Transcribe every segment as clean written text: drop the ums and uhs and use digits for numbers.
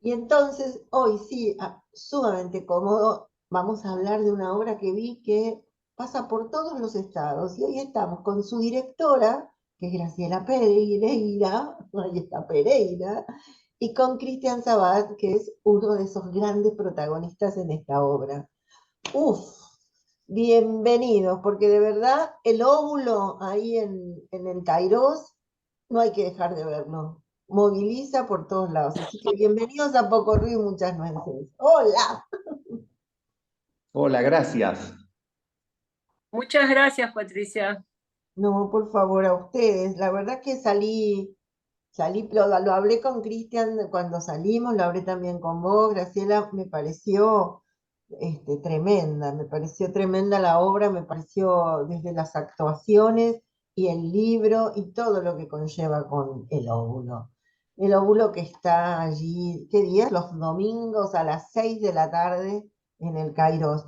Y entonces, hoy sí, sumamente cómodo, vamos a hablar de una obra que vi que pasa por todos los estados. Y hoy estamos con su directora, que es Graciela Pereira, ahí está Pereira, y con Cristian Sabat, que es uno de esos grandes protagonistas en esta obra. Uf, bienvenidos, porque de verdad el óvulo ahí en el Kairos no hay que dejar de verlo. Moviliza por todos lados. Así que bienvenidos a Poco Ruido y Muchas Nueces. Hola. Hola, gracias. Muchas gracias, Patricia. No, por favor, a ustedes. La verdad que lo hablé con Cristian cuando salimos, lo hablé también con vos, Graciela, me pareció me pareció tremenda la obra, me pareció desde las actuaciones y el libro y todo lo que conlleva con el óvulo. El óvulo que está allí, ¿qué días? Los domingos a las 6 de la tarde en el Kairos.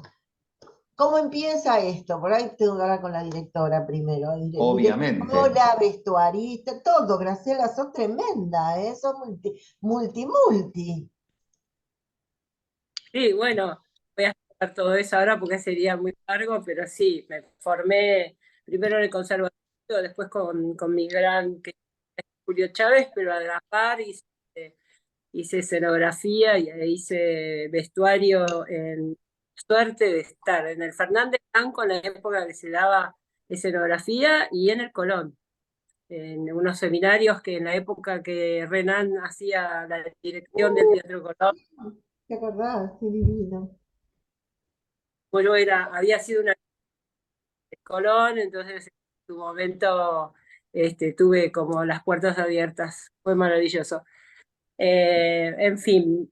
¿Cómo empieza esto? Por ahí tengo que hablar con la directora primero. Obviamente. Directora, vestuarista, todo. Graciela, sos tremenda, ¿eh? Sos multi. Sí, bueno, voy a explicar todo eso ahora porque sería muy largo, pero sí, me formé primero en el conservatorio, después con mi gran que es Julio Chávez, pero a la par hice escenografía y hice vestuario en suerte de estar en el Fernández Blanco en la época que se daba escenografía y en el Colón, en unos seminarios que en la época que Renan hacía la dirección del Uh, Teatro Colón. ¿Te acordás? Qué divino. Bueno, había sido una de Colón, entonces en su momento tuve como las puertas abiertas, fue maravilloso. En fin,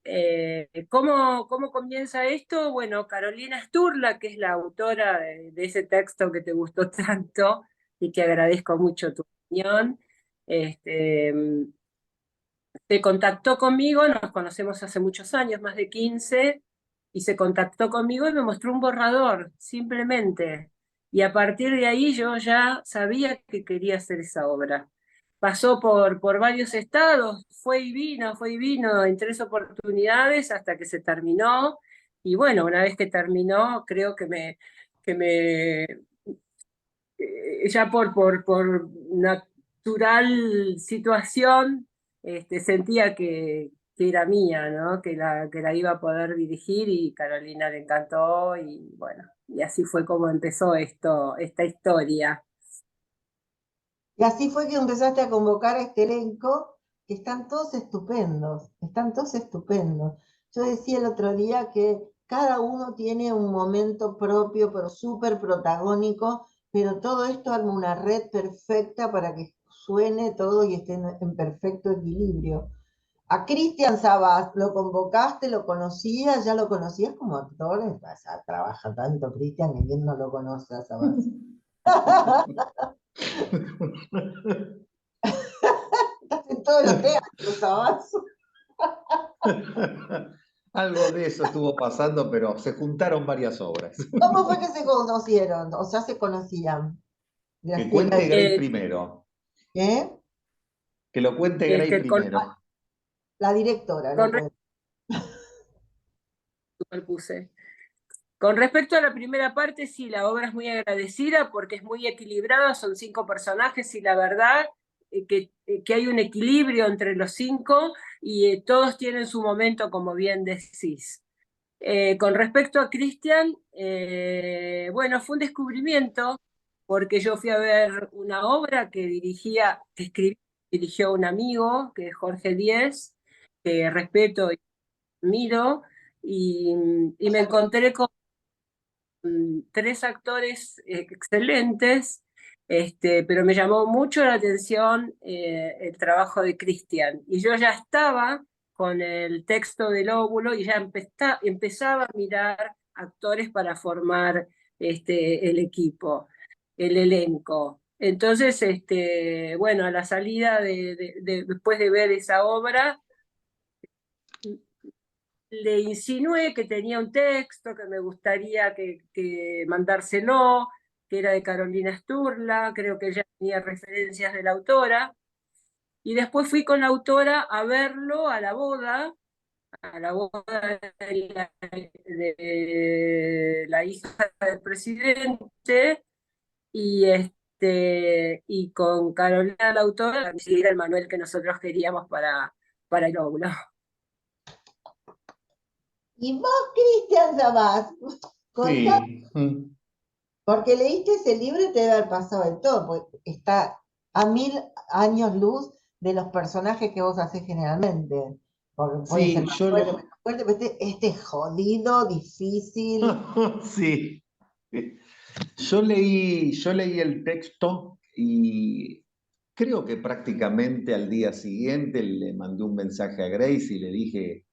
¿cómo comienza esto? Bueno, Carolina Sturla, que es la autora de ese texto que te gustó tanto y que agradezco mucho tu opinión, este, se contactó conmigo, nos conocemos hace muchos años, más de 15, y se contactó conmigo y me mostró un borrador, simplemente. Y a partir de ahí yo ya sabía que quería hacer esa obra. Pasó por varios estados, fue y vino en 3 oportunidades hasta que se terminó. Y bueno, una vez que terminó, creo que me ya por natural situación, sentía que era mía, ¿no? Que la iba a poder dirigir y Carolina le encantó y bueno, y así fue como empezó esta historia. Y así fue que empezaste a convocar a este elenco, que están todos estupendos. Yo decía el otro día que cada uno tiene un momento propio, pero súper protagónico, pero todo esto arma una red perfecta para que suene todo y esté en perfecto equilibrio. A Cristian Sabas, ¿lo convocaste? ¿Lo conocías? ¿Ya lo conocías como actor? Trabaja tanto Cristian que quién no lo conoce a Sabas. Estás en todos los teatros, Sabas. Algo de eso estuvo pasando, pero se juntaron varias obras. ¿Cómo fue que se conocieron? O sea, se conocían. Que Graciela cuente y... Grace Eh, primero. ¿Eh? Que lo cuente Grace este, con, primero. La directora lo con, cuenta. superpuse. Con respecto a la primera parte, sí, la obra es muy agradecida porque es muy equilibrada, son 5 personajes y la verdad que hay un equilibrio entre los 5 y todos tienen su momento, como bien decís. Con respecto a Cristian, bueno, fue un descubrimiento porque yo fui a ver una obra dirigió un amigo, que es Jorge Díez, que respeto y admiro, y, y me encontré con 3 actores excelentes, pero me llamó mucho la atención el trabajo de Cristian. Y yo ya estaba con el texto del óvulo y ya empezaba a mirar actores para formar el equipo, el elenco. Entonces, bueno, a la salida después de ver esa obra, le insinué que tenía un texto, que me gustaría que mandárselo, que era de Carolina Sturla, creo que ella tenía referencias de la autora, y después fui con la autora a verlo a la boda, a la boda de la hija del presidente y con Carolina, la autora, decidir el manual que nosotros queríamos para el óvulo. Y vos, Cristian Sabás, contá, Sí. porque leíste ese libro y te debe haber pasado de todo, porque está a 1000 años luz de los personajes que vos haces generalmente. Porque puede ser Sí, más fuerte, menos fuerte, pero este es jodido, difícil. sí. Yo leí el texto y creo que prácticamente al día siguiente le mandé un mensaje a Grace y le dije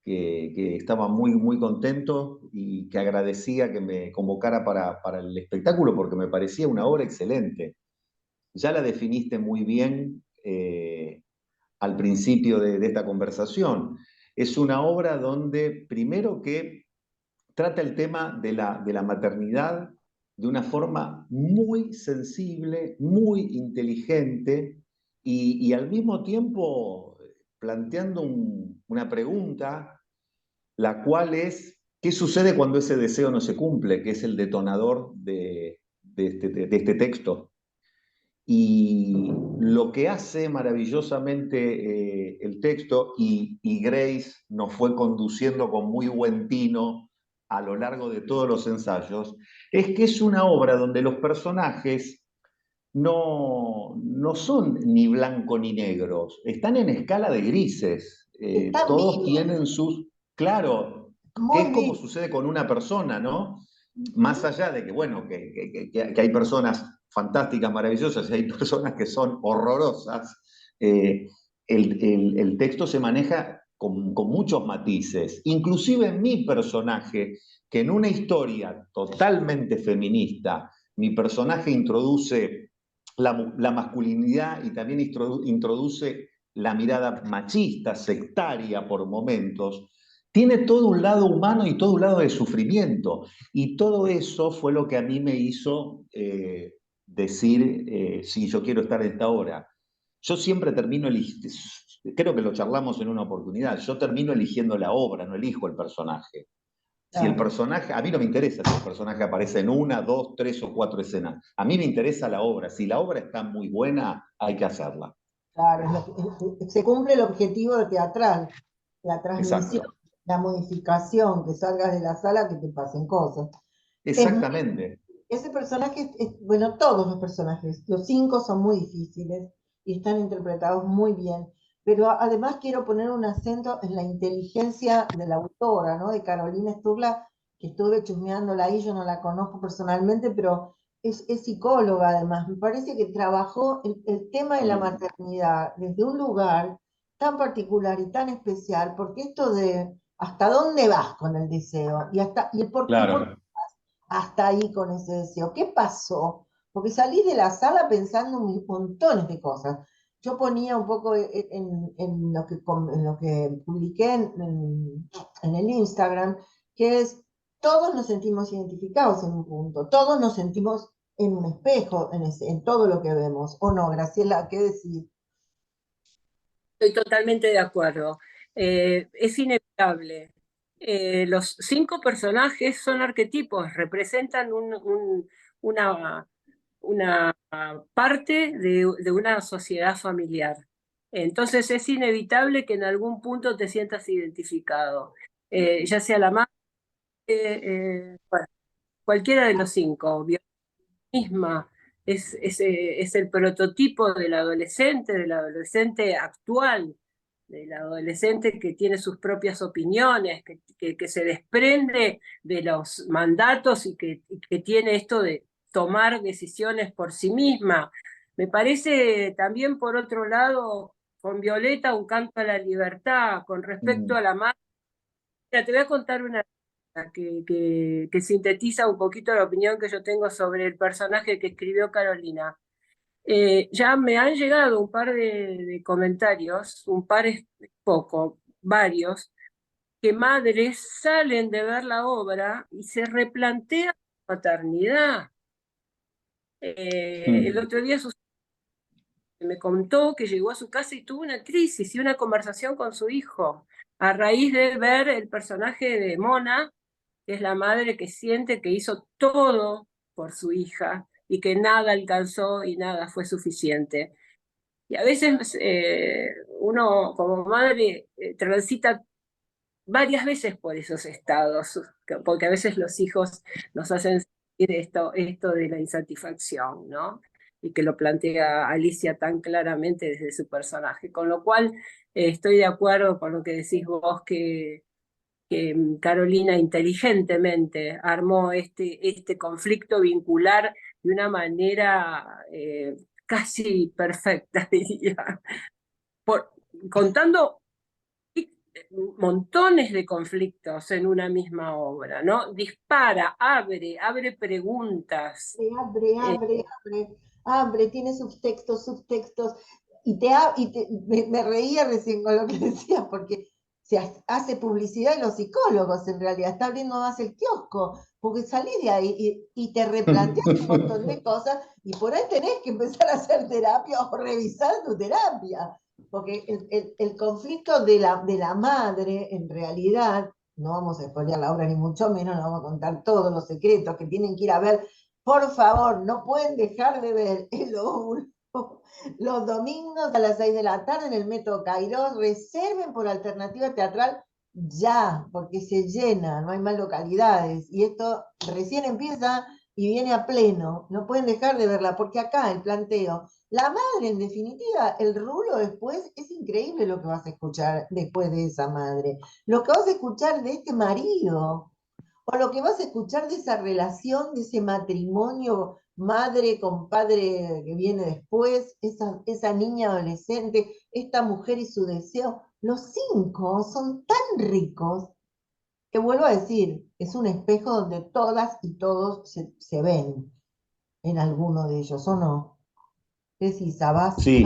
que estaba muy, muy contento y que agradecía que me convocara para el espectáculo porque me parecía una obra excelente. Ya la definiste muy bien al principio de esta conversación. Es una obra donde, primero que trata el tema de la maternidad de una forma muy sensible, muy inteligente y al mismo tiempo planteando una pregunta, la cual es, ¿qué sucede cuando ese deseo no se cumple? Que es el detonador de este texto. Y lo que hace maravillosamente el texto, y Grace nos fue conduciendo con muy buen tino a lo largo de todos los ensayos, es que es una obra donde los personajes no son ni blanco ni negros, están en escala de grises. Están Todos vivos, tienen sus, claro, que muy es como vivos. sucede con una persona, ¿no? Más allá de que, bueno, que hay personas fantásticas, maravillosas, y hay personas que son horrorosas, eh, el texto se maneja con muchos matices. Inclusive en mi personaje, que en una historia totalmente feminista, mi personaje introduce la masculinidad y también introduce la mirada machista, sectaria por momentos, tiene todo un lado humano y todo un lado de sufrimiento. Y todo eso fue lo que a mí me hizo decir, sí, yo quiero estar en esta obra. Yo siempre termino eligiendo, creo que lo charlamos en una oportunidad, yo termino eligiendo la obra, no elijo el personaje. Si el Claro, personaje, a mí no me interesa si el personaje aparece en una, dos, tres o cuatro escenas. A mí me interesa la obra. Si la obra está muy buena, hay que hacerla. claro, se cumple el objetivo teatral, la transmisión, Exacto. la modificación, que salgas de la sala, que te pasen cosas. Es muy Exactamente. Ese personaje, bueno, todos los personajes, los 5 son muy difíciles y están interpretados muy bien, pero además quiero poner un acento en la inteligencia de la autora, ¿no? De Carolina Sturla, que estuve chusmeándola ahí, yo no la conozco personalmente, pero es psicóloga además. Me parece que trabajó el tema de la Mm, maternidad desde un lugar tan particular y tan especial, porque esto de hasta dónde vas con el deseo y por claro. hasta ahí con ese deseo. ¿Qué pasó? Porque salí de la sala pensando montones de cosas. Yo ponía un poco en lo que publiqué en el Instagram, que es, todos nos sentimos identificados en un punto, todos nos sentimos en un espejo, en todo lo que vemos. ¿O no, Graciela? ¿Qué decir? Estoy totalmente de acuerdo. Es inevitable. Los 5 personajes son arquetipos, representan una, una parte de una sociedad familiar. Entonces es inevitable que en algún punto te sientas identificado, ya sea la madre, bueno, cualquiera de los 5, misma, es el prototipo del adolescente actual, del adolescente que tiene sus propias opiniones, que se desprende de los mandatos y que tiene esto de tomar decisiones por sí misma. Me parece también, por otro lado, con Violeta un canto a la libertad, con respecto Mm, a la madre. Mira, te voy a contar una que sintetiza un poquito la opinión que yo tengo sobre el personaje que escribió Carolina. Ya me han llegado un par de comentarios, un par es poco, varios, que madres salen de ver la obra y se replantean la maternidad. El mm, otro día me contó que llegó a su casa y tuvo una crisis y una conversación con su hijo, a raíz de ver el personaje de Mona, que es la madre que siente que hizo todo por su hija y que nada alcanzó y nada fue suficiente. Y a veces uno como madre transita varias veces por esos estados, porque a veces los hijos nos hacen sentir esto de la insatisfacción, ¿no? Y que lo plantea Alicia tan claramente desde su personaje. Con lo cual, estoy de acuerdo con lo que decís vos, que Carolina inteligentemente armó este conflicto vincular de una manera casi perfecta, diría, contando montones de conflictos en una misma obra, ¿no? Dispara, abre preguntas. Abre, tiene subtextos, me reía recién con lo que decías, porque se hace publicidad en los psicólogos en realidad, está abriendo más el kiosco, porque salís de ahí y te replanteas un montón de cosas y por ahí tenés que empezar a hacer terapia o revisar tu terapia, porque el conflicto de la madre en realidad, no vamos a spoilear la obra ni mucho menos, no vamos a contar todos los secretos que tienen que ir a ver. Por favor, no pueden dejar de ver el óvulo los domingos a las 6 de la tarde en el Metro Cairós. Reserven por alternativa teatral ya, porque se llena, no hay más localidades. Y esto recién empieza y viene a pleno. No pueden dejar de verla, porque acá el planteo, la madre en definitiva, el rulo después, es increíble lo que vas a escuchar después de esa madre. Lo que vas a escuchar de este marido, o lo que vas a escuchar de esa relación, de ese matrimonio madre con padre que viene después, esa niña adolescente, esta mujer y su deseo, los 5 son tan ricos que vuelvo a decir, es un espejo donde todas y todos se ven en alguno de ellos, ¿o no? ¿Qué decís, Sabás? Sí,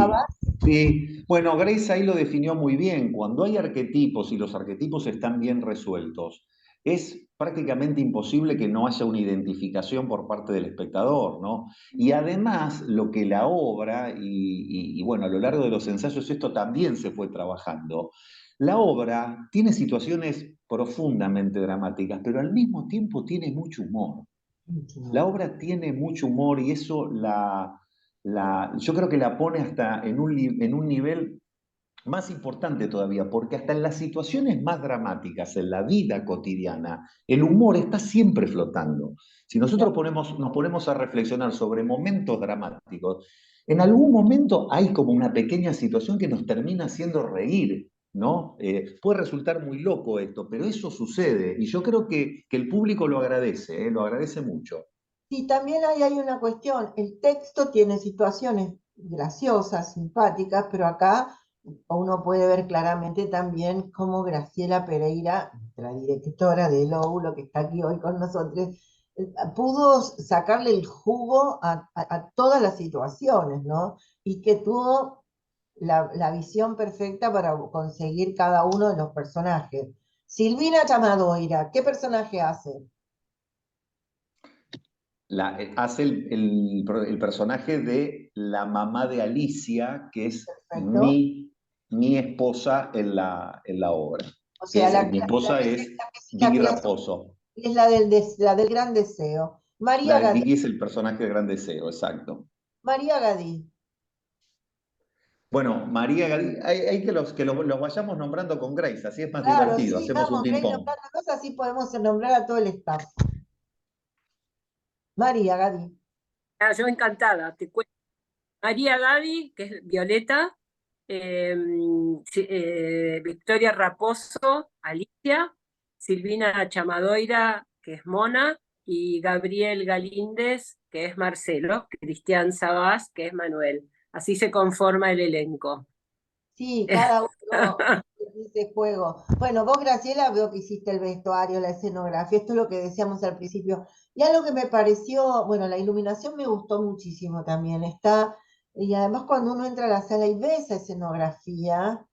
sí. Bueno, Grace ahí lo definió muy bien. Cuando hay arquetipos y los arquetipos están bien resueltos, es prácticamente imposible que no haya una identificación por parte del espectador, ¿no? Y además, lo que la obra, y bueno, a lo largo de los ensayos esto también se fue trabajando, la obra tiene situaciones profundamente dramáticas, pero al mismo tiempo tiene mucho humor. La obra tiene mucho humor y eso yo creo que la pone hasta en un nivel más importante todavía, porque hasta en las situaciones más dramáticas, en la vida cotidiana, el humor está siempre flotando. Si nosotros nos ponemos a reflexionar sobre momentos dramáticos, en algún momento hay como una pequeña situación que nos termina haciendo reír, ¿no? Puede resultar muy loco esto, pero eso sucede y yo creo que el público lo agradece mucho. Sí, también hay una cuestión, el texto tiene situaciones graciosas, simpáticas, pero acá uno puede ver claramente también cómo Graciela Pereira, nuestra directora del Óvulo, que está aquí hoy con nosotros, pudo sacarle el jugo a todas las situaciones, ¿no? Y que tuvo la visión perfecta para conseguir cada uno de los personajes. Silvina Chamadoira, ¿qué personaje hace? Hace el personaje de la mamá de Alicia, que es Perfecto. mi esposa en la obra. O sea, Mi esposa es la que sí, la Vicky que es Raposo. la del gran deseo. Vicky es el personaje de Gran Deseo, exacto. María Gadí. Bueno, María Gadí, hay los vayamos nombrando con Grace, así es más Claro, divertido, sí, hacemos un vamos, Rey ping-pong. nombrando cosas, así podemos nombrar a todo el staff. María Gadí. Ah, yo encantada, te cuento. María Gaby, que es Violeta, Victoria Raposo, Alicia, Silvina Chamadoira, que es Mona, y Gabriel Galíndez, que es Marcelo, Cristian Sabás, que es Manuel. Así se conforma el elenco. Sí, cada uno dice juego. Bueno, vos, Graciela, veo que hiciste el vestuario, la escenografía, esto es lo que decíamos al principio. Y algo que me pareció, bueno, la iluminación me gustó muchísimo también. Y además cuando uno entra a la sala y ve esa escenografía,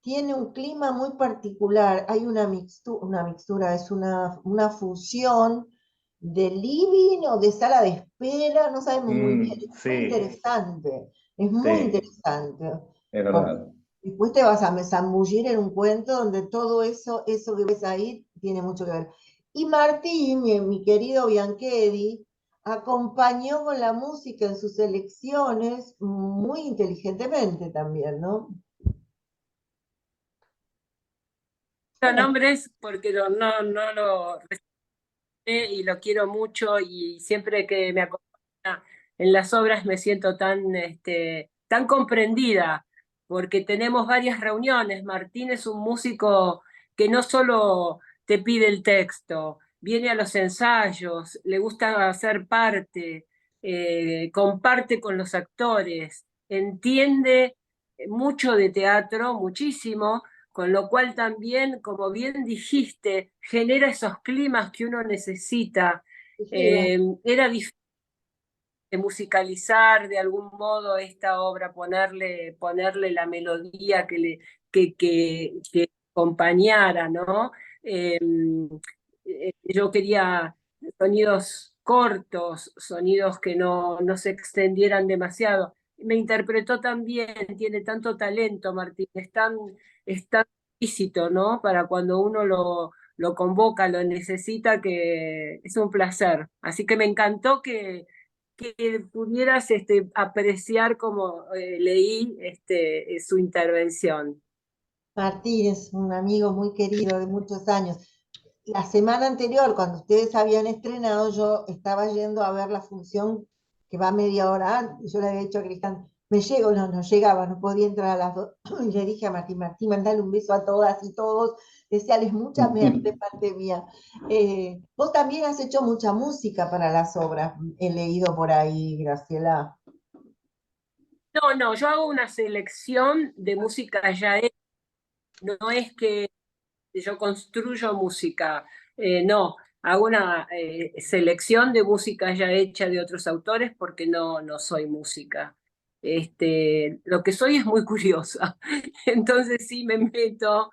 tiene un clima muy particular. Hay una mixtura, es una fusión de living o de sala de espera, no sabemos muy bien, es muy Sí. interesante. Es muy Sí, interesante, es porque verdad. después te vas a zambullir en un cuento donde todo eso que ves ahí tiene mucho que ver. Y Martín, mi querido Bianchedi, acompañó con la música en sus elecciones muy inteligentemente también, ¿no? Los nombres porque no lo y lo quiero mucho y siempre que me acompaña en las obras me siento tan comprendida, porque tenemos varias reuniones. Martín es un músico que no solo te pide el texto, viene a los ensayos, le gusta hacer parte, comparte con los actores, entiende mucho de teatro, muchísimo, con lo cual también, como bien dijiste, genera esos climas que uno necesita. Te lleva. Era difícil de musicalizar de algún modo esta obra, ponerle la melodía que acompañara, ¿no? Eh, yo quería sonidos cortos, sonidos que no se extendieran demasiado. Me interpretó tan bien, tiene tanto talento, Martín, es tan exquisito, ¿no? Para cuando uno lo convoca, lo necesita, que es un placer. Así que me encantó que pudieras apreciar como leí su intervención. Martín es un amigo muy querido de muchos años. La semana anterior, cuando ustedes habían estrenado, yo estaba yendo a ver la función que va media hora antes. Yo le había dicho a Cristian, me llego, no llegaba, no podía entrar a las 2. Y le dije a Martín, Martín, mandale un beso a todas y todos, deseales mucha de parte mía. Vos también has hecho mucha música para las obras, he leído por ahí, Graciela. No, yo hago una selección de música ya hecha, no es que yo construyo música, no, hago una selección de música ya hecha de otros autores porque no soy música. Lo que soy es muy curiosa, entonces sí me meto,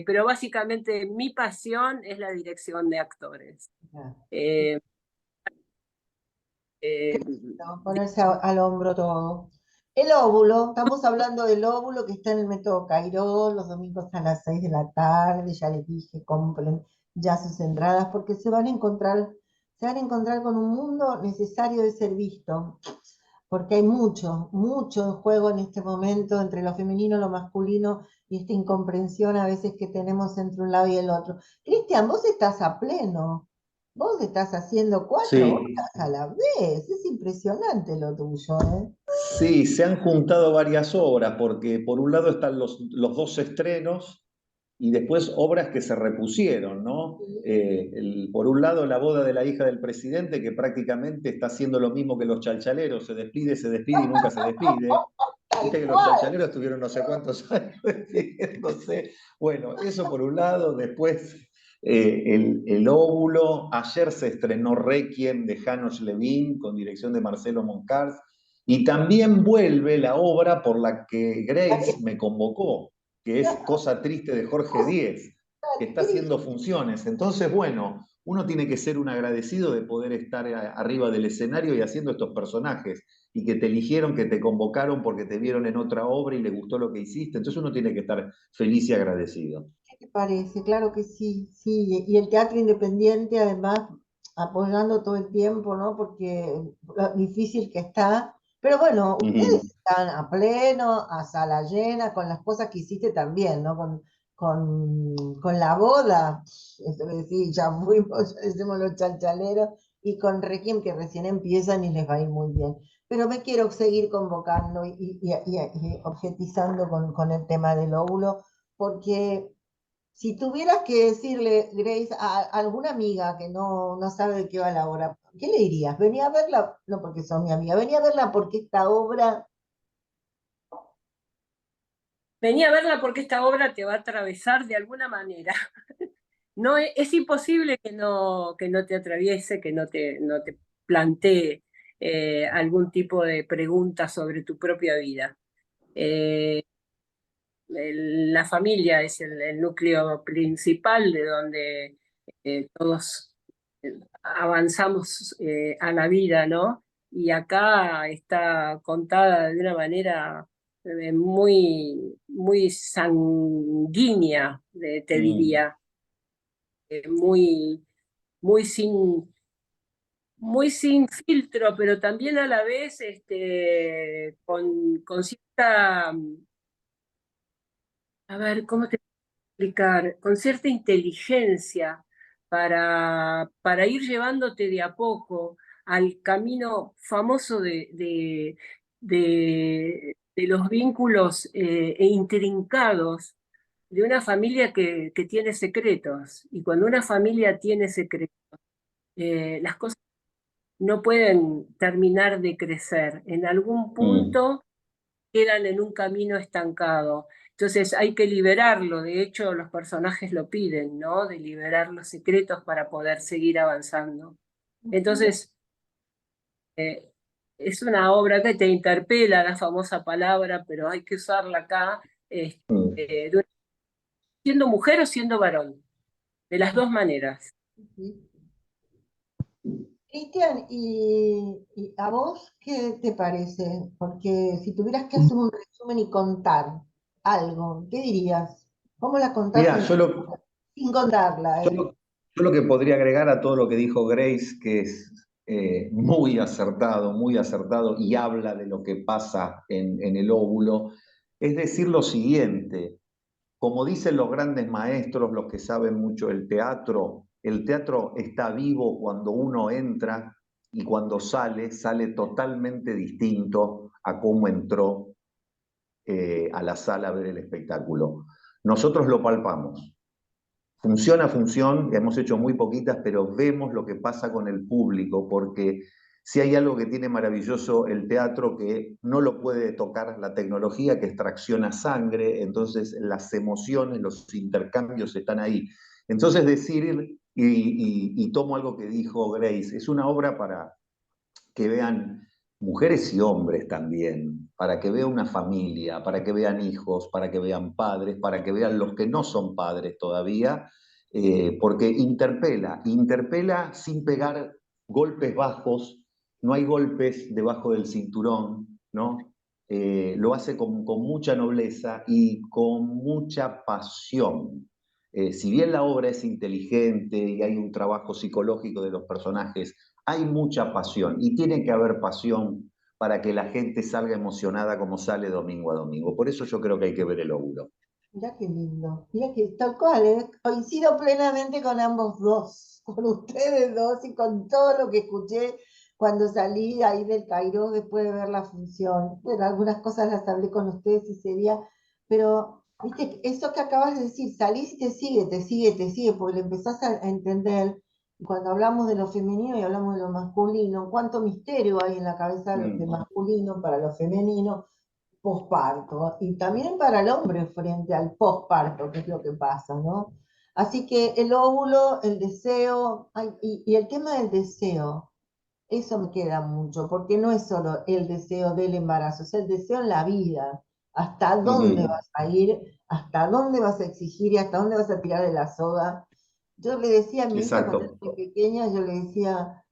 pero básicamente mi pasión es la dirección de actores. Eh, eh, ¿No? Ponerse al hombro todo. El óvulo, estamos hablando del óvulo que está en el método Cairó, los domingos a las 6 de la tarde, ya les dije, compren ya sus entradas porque se van a encontrar con un mundo necesario de ser visto, porque hay mucho en juego en este momento entre lo femenino, lo masculino y esta incomprensión a veces que tenemos entre un lado y el otro. Cristian, vos estás a pleno. Vos estás haciendo 4 horas Sí, a la vez. Es impresionante lo tuyo, ¿eh? sí, se han juntado varias obras, porque por un lado están los dos estrenos y después obras que se repusieron, ¿no? Por un lado, la boda de la hija del presidente, que prácticamente está haciendo lo mismo que los chalchaleros, se despide y nunca se despide. Tal Viste que los cual. chalchaleros tuvieron no sé cuántos años despidiéndose. Bueno, eso por un lado, después el óvulo, ayer se estrenó Requiem de Janos Levin con dirección de Marcelo Moncars, y también vuelve la obra por la que Grace me convocó, que es Cosa Triste de Jorge Díez, que está haciendo funciones. Entonces, bueno, uno tiene que ser un agradecido de poder estar arriba del escenario y haciendo estos personajes, y que te eligieron, que te convocaron porque te vieron en otra obra y les gustó lo que hiciste. Entonces uno tiene que estar feliz y agradecido. ¿Qué te parece? Claro que sí, sí. Y el teatro independiente, además, apoyando todo el tiempo, ¿no? Porque lo difícil que está. Pero bueno, ustedes Ujú. están a pleno, a sala llena, con las cosas que hiciste también, ¿no? Con la boda, eso que decís, ya fuimos, ya decimos los chalchaleros, y con Requiem, que recién empiezan y les va a ir muy bien. Pero me quiero seguir convocando y objetizando con el tema del óvulo, porque si tuvieras que decirle, Grace, a alguna amiga que no sabe de qué va la obra, ¿qué le dirías? Venía a verla, no porque son mi amiga, venía a verla porque esta obra, Vení a verla porque esta obra te va a atravesar de alguna manera. No, es imposible que no te atraviese, que no te plantee algún tipo de pregunta sobre tu propia vida. Eh, la familia es el núcleo principal de donde todos avanzamos a la vida, ¿no? y acá está contada de una manera muy, muy sanguínea, te diría, muy, muy muy sin filtro, pero también a la vez con cierta, a ver, ¿cómo te explicar? Con cierta inteligencia para ir llevándote de a poco al camino famoso de los vínculos e intrincados de una familia que tiene secretos. Y cuando una familia tiene secretos, las cosas no pueden terminar de crecer. En algún Mm, punto quedan en un camino estancado. Entonces hay que liberarlo. De hecho, los personajes lo piden, ¿no? De liberar los secretos para poder seguir avanzando. Entonces, eh, es una obra que te interpela, la famosa palabra, pero hay que usarla acá, mm. siendo mujer o siendo varón, de las dos maneras. Cristian, ¿y a vos qué te parece? Porque si tuvieras que hacer un resumen y contar algo, ¿qué dirías? ¿Cómo la contás Mira, sin contarla, yo lo- yo lo que podría agregar a todo lo que dijo Grace, que es muy acertado y habla de lo que pasa en el óvulo, es decir lo siguiente. Como dicen los grandes maestros, los que saben mucho del teatro, el teatro está vivo cuando uno entra y cuando sale, sale totalmente distinto a cómo entró a la sala a ver el espectáculo. Nosotros lo palpamos. Función a función, hemos hecho muy poquitas, pero vemos lo que pasa con el público, porque si hay algo que tiene maravilloso el teatro, que no lo puede tocar la tecnología, que extracciona sangre, entonces las emociones, los intercambios están ahí. Entonces decir, y tomo algo que dijo Grace, es una obra para que vean mujeres y hombres también, para que vean una familia, para que vean hijos, para que vean padres, para que vean los que no son padres todavía, porque interpela sin pegar golpes bajos, no hay golpes debajo del cinturón, ¿no? Lo hace con mucha nobleza y con mucha pasión. Si bien la obra es inteligente y hay un trabajo psicológico de los personajes, hay mucha pasión y tiene que haber pasión para que la gente salga emocionada como sale domingo a domingo. Por eso yo creo que hay que ver el óvulo. Mira qué lindo, mira que tal cual, ¿eh? Coincido plenamente con ambos dos, con ustedes dos y con todo lo que escuché cuando salí ahí del Cairo después de ver la función. Bueno, algunas cosas las hablé con ustedes ese día, pero viste, eso que acabas de decir, salís y te sigue, te sigue, te sigue, porque le empezás a entender, y cuando hablamos de lo femenino y hablamos de lo masculino, cuánto misterio hay en la cabeza de Mm, masculino para lo femenino posparto y también para el hombre frente al posparto, que es lo que pasa, ¿no? Así que el óvulo, el deseo, ay, y el tema del deseo, eso me queda mucho, porque no es solo el deseo del embarazo, es el deseo en la vida. ¿Hasta dónde ujú, vas a ir? ¿Hasta dónde vas a exigir y hasta dónde vas a tirar de la soga? Yo le decía a mi hija cuando era exacto. muy pequeña, yo le decía,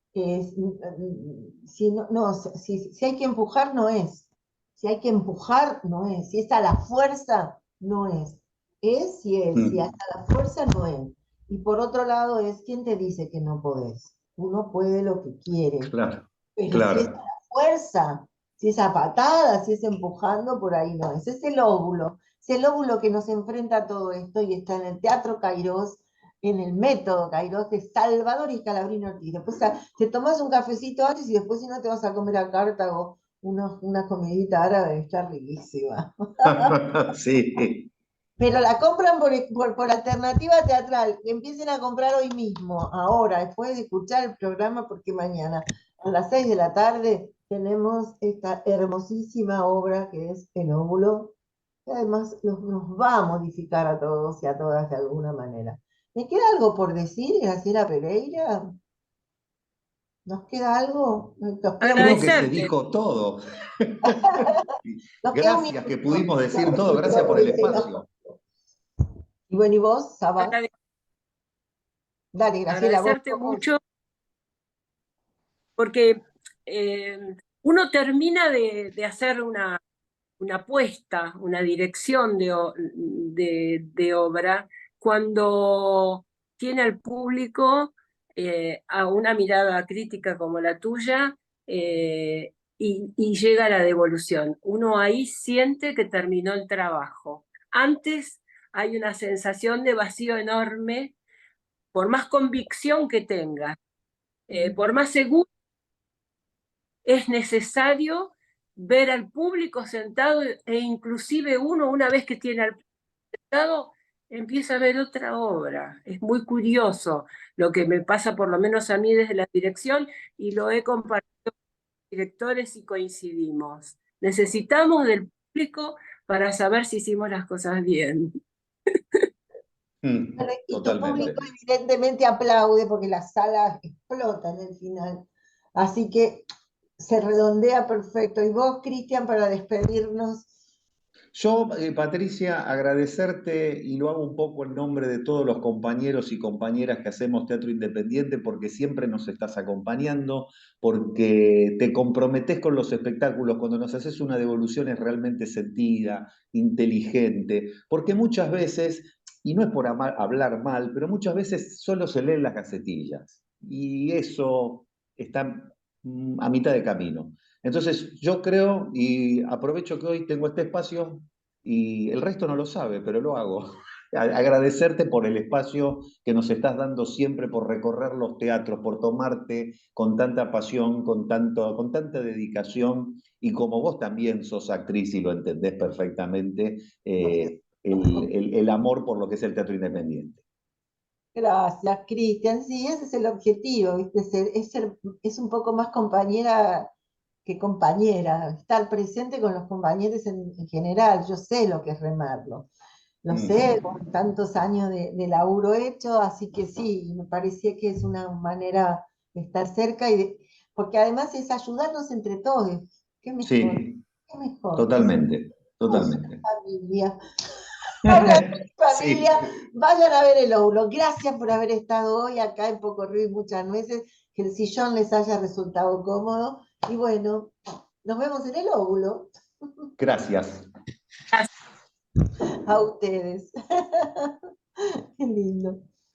si, no, no, si hay que empujar, no es. Si hay que empujar, no es. Si es a la fuerza, no es. Es si es. Si Mm, hasta la fuerza, no es. Y por otro lado es, ¿quién te dice que no podés? Uno puede lo que quiere, claro, pero si es a claro. la fuerza, si es a patada, si es empujando, por ahí no es. Es el óvulo que nos enfrenta a todo esto y está en el Teatro Cairós, en el método Cairós de Salvador y Scalabrini Ortiz. Después te tomas un cafecito antes y después si no te vas a comer a Cartago una comidita árabe, está riquísima. Sí, Pero la compran por alternativa teatral. Empiecen a comprar hoy mismo, ahora, después de escuchar el programa, porque mañana a las 6 de la tarde tenemos esta hermosísima obra que es El óvulo, que además nos va a modificar a todos y a todas de alguna manera. ¿Me queda algo por decir, Graciela Pereira? ¿Nos queda algo? Nos queda un creo que se Agradecerte. dijo todo. nos queda un Gracias, que minuto. pudimos decir todo. Gracias por el espacio. Y bueno, ¿y vos, Saba? agrade- Dale, Graciela, vos. Agradecerte mucho porque uno termina de hacer una apuesta, una dirección de obra, cuando tiene al público a una mirada crítica como la tuya, y llega a la devolución. Uno ahí siente que terminó el trabajo. Antes hay una sensación de vacío enorme, por más convicción que tenga, por más seguro, es necesario ver al público sentado, e inclusive uno, una vez que tiene al público sentado, empieza a ver otra obra. Es muy curioso lo que me pasa, por lo menos a mí desde la dirección, y lo he compartido con directores y coincidimos. Necesitamos del público para saber si hicimos las cosas bien. Bueno, y tu Totalmente. público evidentemente aplaude porque la sala explota en el final. Así que se redondea perfecto. Y vos, Cristian, para despedirnos. Yo, Patricia, agradecerte, y lo hago un poco en nombre de todos los compañeros y compañeras que hacemos teatro independiente, porque siempre nos estás acompañando, porque te comprometés con los espectáculos. Cuando nos haces una devolución es realmente sentida, inteligente, porque muchas veces, y no es por hablar mal, pero muchas veces solo se leen las gacetillas, y eso está a mitad de camino. Entonces, yo creo, y aprovecho que hoy tengo este espacio, y el resto no lo sabe, pero lo hago. Agradecerte por el espacio que nos estás dando siempre, por recorrer los teatros, por tomarte con tanta pasión, con tanta dedicación, y como vos también sos actriz y lo entendés perfectamente, el amor por lo que es el teatro independiente. Gracias, Cristian. Sí, ese es el objetivo, ¿viste? Es un poco más compañera que compañera, estar presente con los compañeros en general. Yo sé lo que es remarlo, lo sé, con tantos años de laburo hecho, así que sí, me parecía que es una manera de estar cerca, porque además es ayudarnos entre todos. Qué mejor, Sí, qué mejor. totalmente, Somos una totalmente. familia. Hablando de Sí, familia, vayan a ver el óvulo. Gracias por haber estado hoy acá en Poco Ruido y Muchas Nueces, que el sillón les haya resultado cómodo. Y bueno, nos vemos en el óvulo. gracias. A ustedes. Qué lindo.